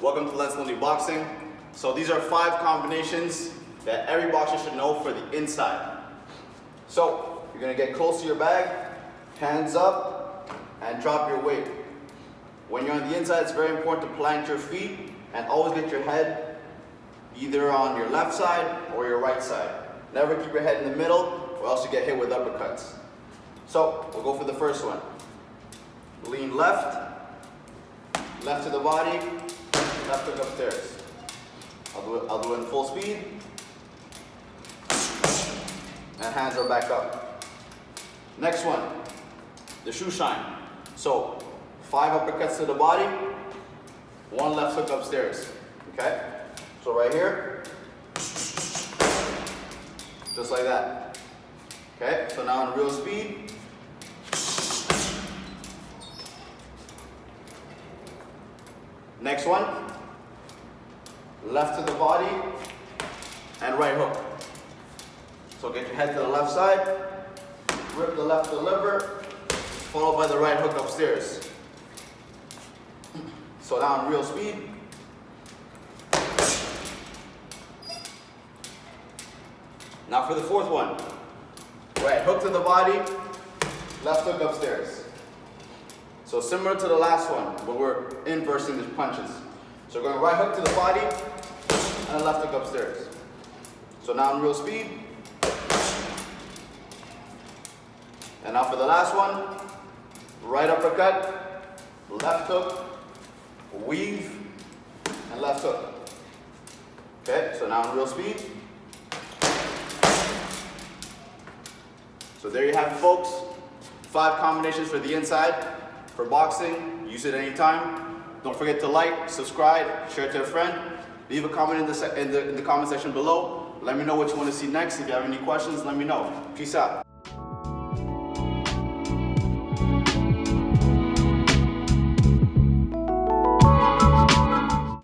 welcome to Lentz Lundy Boxing. So these are 5 combinations that every boxer should know for the inside. So you're gonna get close to your bag, hands up, and drop your weight. When you're on the inside, it's very important to plant your feet and always get your head either on your left side or your right side. Never keep your head in the middle or else you get hit with uppercuts. So we'll go for the first one. Lean left, left to the body, left hook upstairs. I'll do it in full speed. And hands are back up. Next one, the shoe shine. So 5 uppercuts to the body, 1 left hook upstairs. Okay? So right here, just like that. Okay? So now in real speed. Next one, left to the body and right hook. So get your head to the left side, rip the left deliver, followed by the right hook upstairs. So now in real speed. Now for the fourth one, right hook to the body, left hook upstairs. So similar to the last one, but we're inversing the punches. So we're going right hook to the body and a left hook upstairs. So now in real speed. And now for the last one, right uppercut, left hook, weave, and left hook. Okay, so now in real speed. So there you have it, folks. 5 combinations for the inside. For boxing, use it anytime. Don't forget to like, subscribe, share it to a friend. Leave a comment in the comment section below. Let me know what you want to see next. If you have any questions, let me know. Peace out.